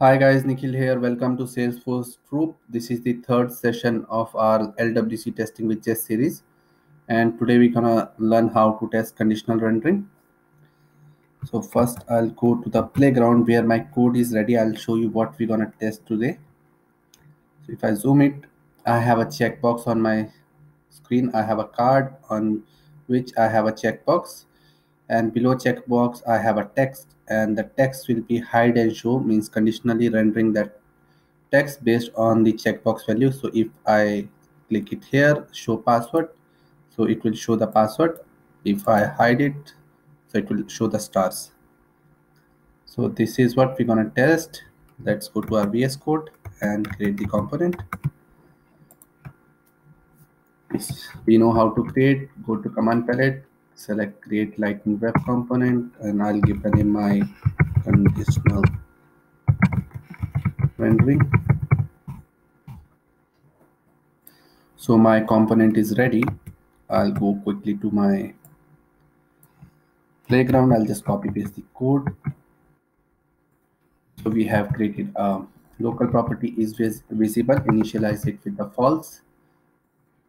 Hi guys, Nikhil here. Welcome to Salesforce Troop. This is the third session of our LWC testing with Jest series. And today we're gonna learn how to test conditional rendering. So first I'll go to the playground where my code is ready. I'll show you what we're gonna test today. So if I zoom it, I have a checkbox on my screen. I have a card on which I have a checkbox, and below checkbox I have a text, and the text will be hide and show, means conditionally rendering that text based on the checkbox value. So if I click it here, show password, so it will show the password. If I hide it, so it will show the stars. So this is what we're gonna test. Let's go to our VS Code and create the component. We know how to create. Go to command palette, select create lightning web component, and I'll give the name my conditional rendering. So my component is ready. I'll go quickly to my playground. I'll just copy paste the code. So we have created a local property is visible, initialize it with the false,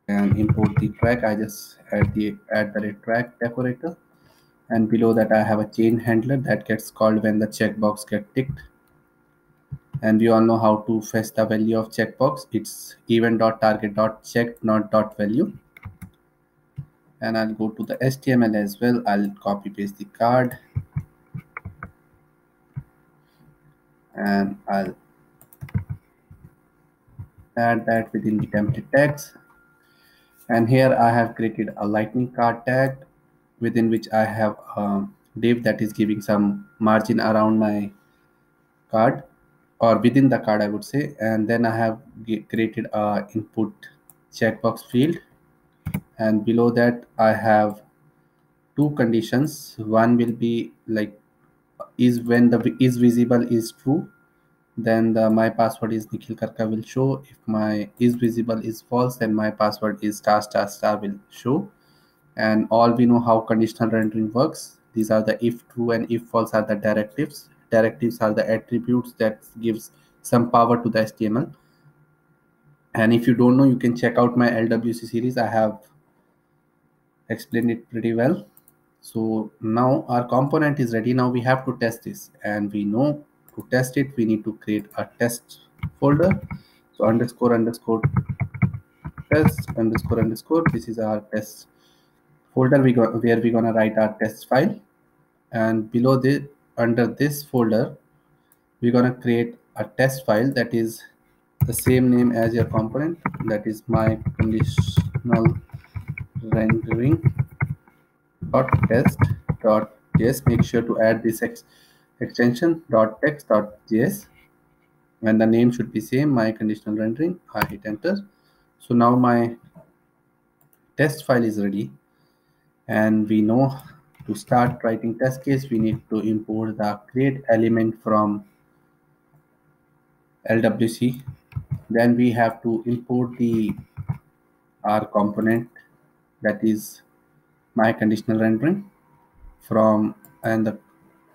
and import the track. I just add the track decorator, and below that I have a chain handler that gets called when the checkbox get ticked. And we all know how to fetch the value of checkbox. It's event.target.check, not dot value. And I'll go to the HTML as well. I'll copy paste the card, and I'll add that within the template tags. And here I have created a lightning card tag within which I have a div that is giving some margin around my card, or within the card I would say. And then I have created a input checkbox field, and below that I have two conditions. One will be like, is when the is visible is true, then the my password is Nikhil Karka will show. If my is visible is false, then my password is star star star will show. And all we know how conditional rendering works. These are the if true and if false are the directives. Directives are the attributes that gives some power to the HTML. And if you don't know, you can check out my LWC series. I have explained it pretty well. So now our component is ready. Now we have to test this, and we know to test it we need to create a test folder. So underscore underscore test underscore underscore, this is our test folder where we're gonna write our test file. And below this, under this folder, we're gonna create a test file that is the same name as your component, that is my conditional rendering dot test dot js. Make sure to add this extension dot text dot js, and the name should be same, my conditional rendering. I hit enter. So now my test file is ready, and we know to start writing test case we need to import the create element from LWC. Then we have to import the our component, that is my conditional rendering from, and the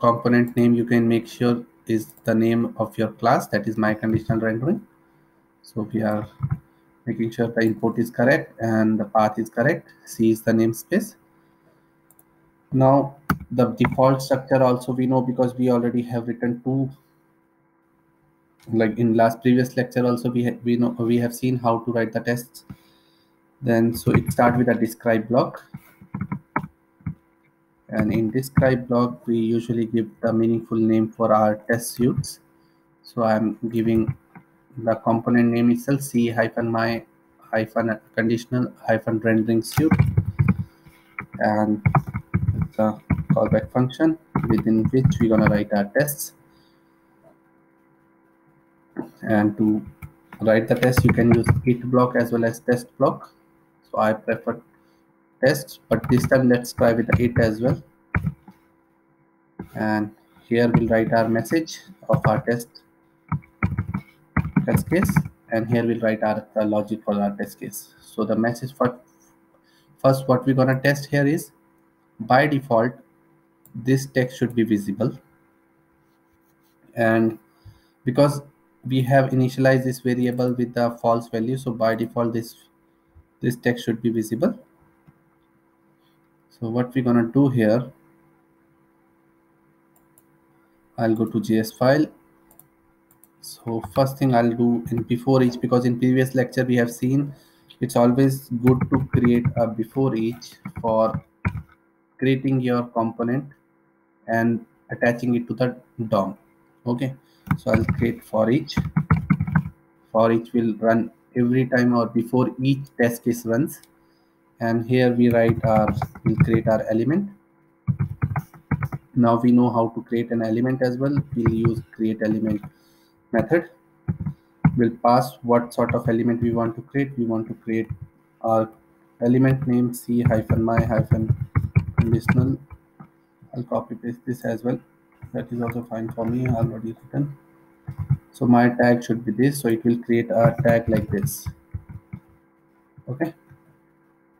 component name you can make sure is the name of your class, that is my conditional rendering. So we are making sure the input is correct and the path is correct. C is the namespace. Now the default structure also we know, because we already have written two, like in last previous lecture also we know we have seen how to write the tests. Then so it start with a describe block, and in describe block we usually give the meaningful name for our test suites. So I'm giving the component name itself, c hyphen my hyphen conditional hyphen rendering suite, and the callback function within which we're gonna write our tests. And to write the test you can use it block as well as test block. So I prefer test, but this time let's try with the it as well. And here we'll write our message of our test case, and here we'll write our the logic for our test case. So the message for first what we're gonna test here is, by default this text should be visible, and because we have initialized this variable with the false value, so by default this text should be visible. So what we're gonna do here, I'll go to JS file. So first thing I'll do in before each, because in previous lecture we have seen it's always good to create a before each for creating your component and attaching it to the DOM. Okay, so I'll create for each. For each will run every time or before each test case runs, and here we write our, we'll create our element. Now we know how to create an element as well. We'll use create element method. We'll pass what sort of element we want to create. We want to create our element name c hyphen my hyphen conditional. I'll copy paste this as well. That is also fine for me, already written. So my tag should be this, so it will create a tag like this. Okay,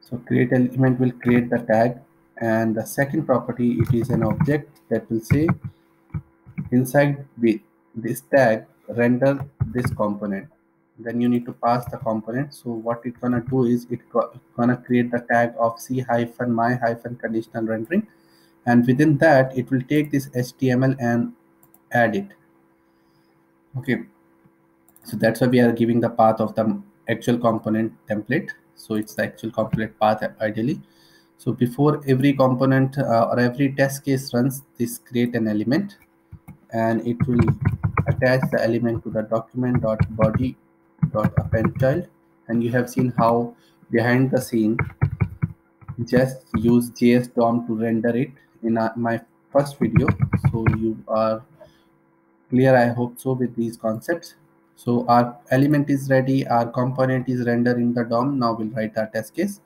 so create element will create the tag, and the second property, it is an object that will say inside this tag render this component. Then you need to pass the component. So what it's gonna do is gonna create the tag of c hyphen my hyphen conditional rendering, and within that it will take this HTML and add it. Okay, so that's why we are giving the path of the actual component template. So it's the actual component path ideally. So before every component or every test case runs, this create an element, and it will attach the element to the document.body.append child. And you have seen how behind the scene just use JS DOM to render it in my first video. So you are clear, I hope so, with these concepts. So our element is ready, our component is rendered in the DOM. Now we'll write our test case.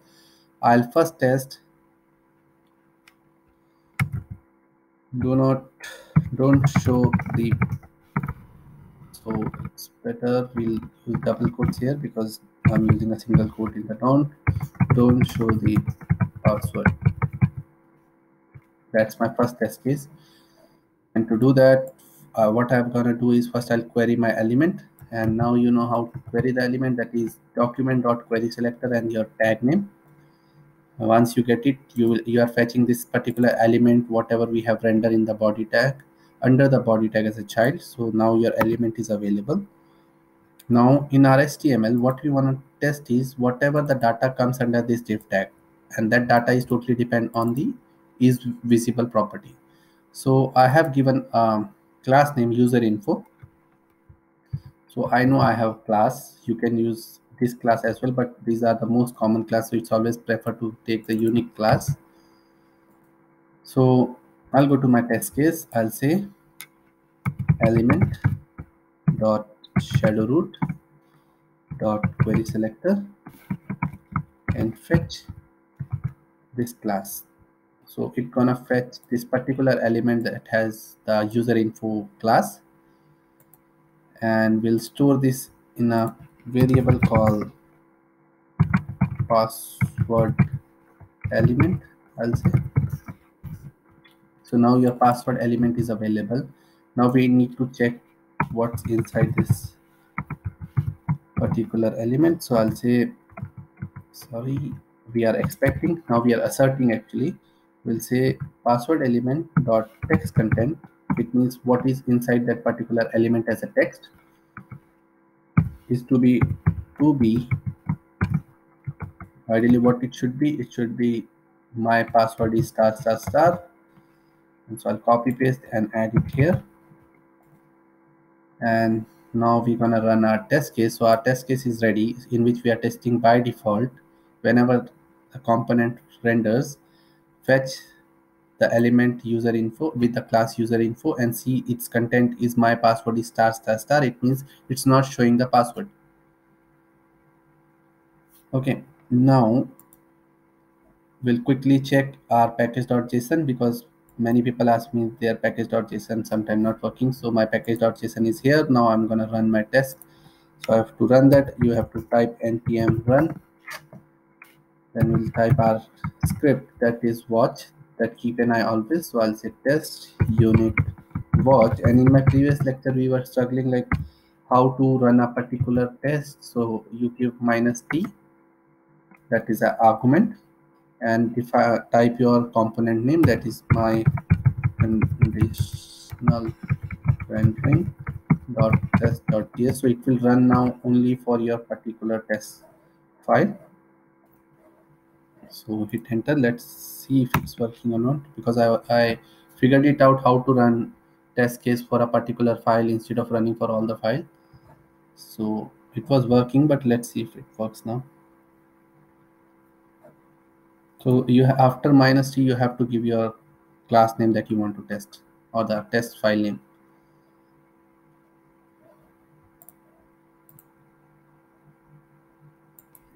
I'll first test, don't show the, so it's better we'll use double quotes here because I'm using a single quote in the don't show the password. That's my first test case. And to do that, what I'm going to do is first I'll query my element, and now you know how to query the element, that is document.query selector and your tag name. Once you get it, you are fetching this particular element, whatever we have rendered in the body tag, under the body tag as a child. So now your element is available. Now in our HTML, what we want to test is whatever the data comes under this div tag, and that data is totally depend on the is visible property. So I have given a class name user info. So I know I have class. You can use this class as well, but these are the most common class, so it's always prefer to take the unique class. So I'll go to my test case. I'll say element dot shadow root dot query selector and fetch this class. So it's gonna fetch this particular element that has the user info class, and we'll store this in a variable called password element, I'll say. So now your password element is available. Now we need to check what's inside this particular element. So I'll say, sorry, we are expecting, now we are asserting actually. We'll say password element dot text content. It means what is inside that particular element as a text is to be ideally what it should be my password is star star star. And so I'll copy paste and add it here. And now we're gonna run our test case. So our test case is ready, in which we are testing by default whenever the component renders, fetch the element user info with the class user info and see its content is my password is star star star. It means it's not showing the password. Okay, now we'll quickly check our package.json, because many people ask me their package.json sometime not working. So my package.json is here. Now I'm gonna run my test. So I have to run that. You have to type npm run. Then we'll type our script, that is watch, that keep an eye always. So I'll say test unit watch. And in my previous lecture we were struggling like how to run a particular test. So you give -t, that is an argument, and if I type your component name, that is my conditional rendering dot test dot ts, so it will run now only for your particular test file. So hit enter. Let's see if it's working or not, because I figured it out how to run test case for a particular file instead of running for all the file. So it was working, but let's see if it works now. So after -t you have to give your class name that you want to test, or the test file name.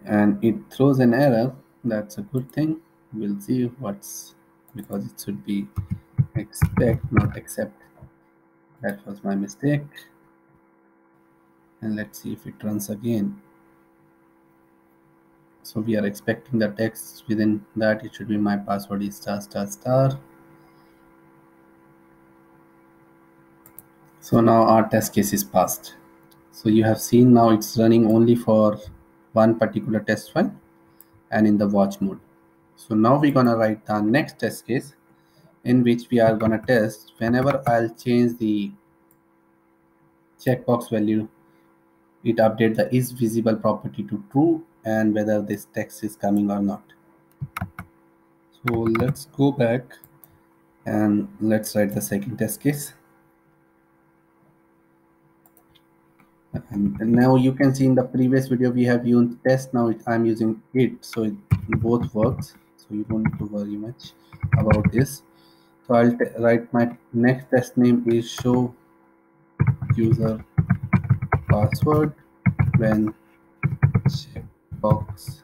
And it throws an error. That's a good thing. We'll see what's, because it should be expect not accept. That was my mistake. And let's see if it runs again. So we are expecting the text. Within that it should be my password is star star star. So now our test case is passed. So you have seen now it's running only for one particular test file and in the watch mode. So now we're gonna write the next test case in which we are gonna test whenever I'll change the checkbox value, it update the is visible property to true and whether this text is coming or not. So let's go back and let's write the second test case. And now you can see in the previous video we have used test, now I'm using it, so it both works, so you don't need to worry much about this. So I'll write my next test name is show user password when checkbox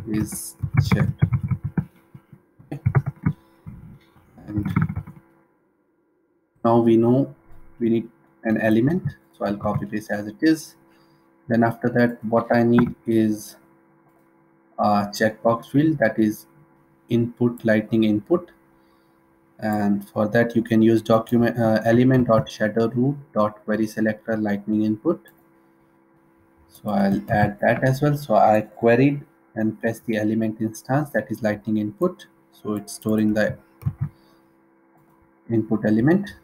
is checked. Okay. And now we know we need an element, so I'll copy paste as it is. Then after that what I need is a checkbox field, that is input lightning input, and for that you can use document element dot shadow root dot query selector lightning input. So I'll add that as well. So I queried and fetch the element instance, that is lightning input, so it's storing the input element.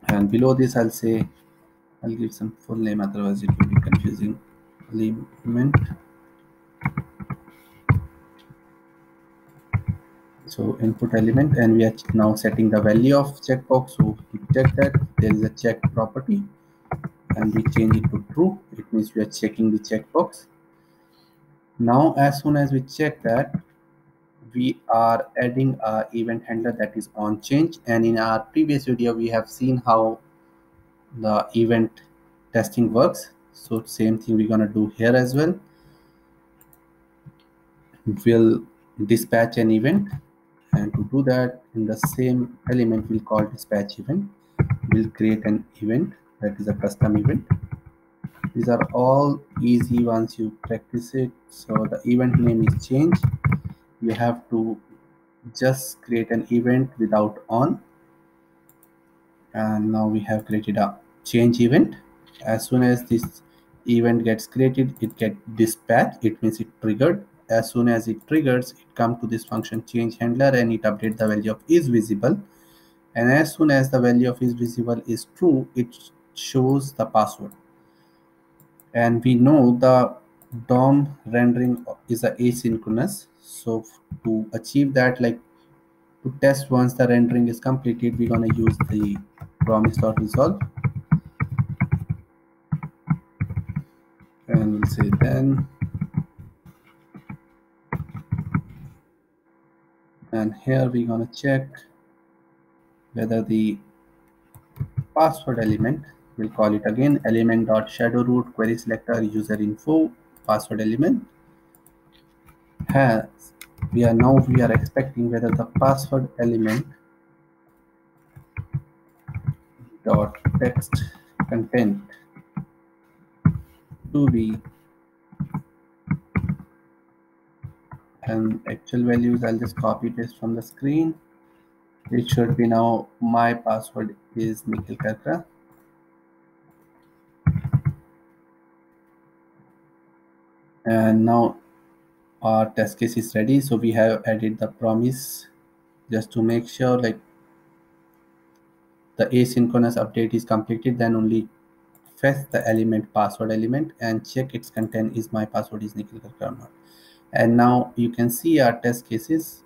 And below this I'll say, I'll give some full name, otherwise it will be confusing. Element, so input element, and we are now setting the value of checkbox. So to check that there is a check property and we change it to true, it means we are checking the checkbox. Now as soon as we check that, we are adding a event handler that is on change, and in our previous video we have seen how the event testing works. So same thing we're gonna do here as well. We'll dispatch an event, and to do that in the same element we'll call dispatch event. We'll create an event that is a custom event. These are all easy once you practice it. So the event name is change. You have to just create an event without on, and now we have created a change event. As soon as this event gets created, it gets dispatched, it means it triggered. As soon as it triggers, it comes to this function change handler and it updates the value of is visible, and as soon as the value of is visible is true, it shows the password. And we know the DOM rendering is a asynchronous, so to achieve that, like to test once the rendering is completed, we're going to use the promise.resolve, and we'll say then, and here we're going to check whether the password element, we'll call it again element dot shadow root query selector user info password element has, we are expecting whether the password element dot text content to be, and actual values I'll just copy paste from the screen, It should be now my password is Nikhil Karkar. And now our test case is ready. So we have added the promise just to make sure like the asynchronous update is completed, then only fetch the element password element and check its content is my password is Nikhil Karkar or not. And now you can see our test cases.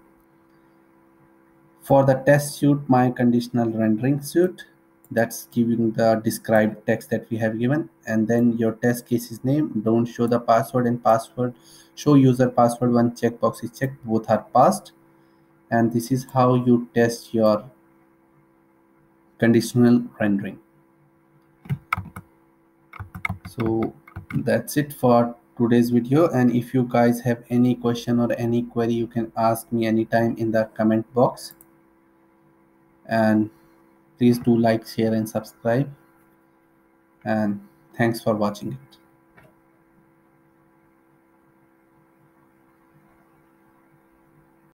For the test suite, my conditional rendering suite, that's giving the described text that we have given, and then your test cases name, don't show the password and password, show user password, one checkbox is checked, both are passed. And this is how you test your conditional rendering. So that's it for today's video, and if you guys have any question or any query, you can ask me anytime in the comment box. And please do like, share and subscribe, and thanks for watching it.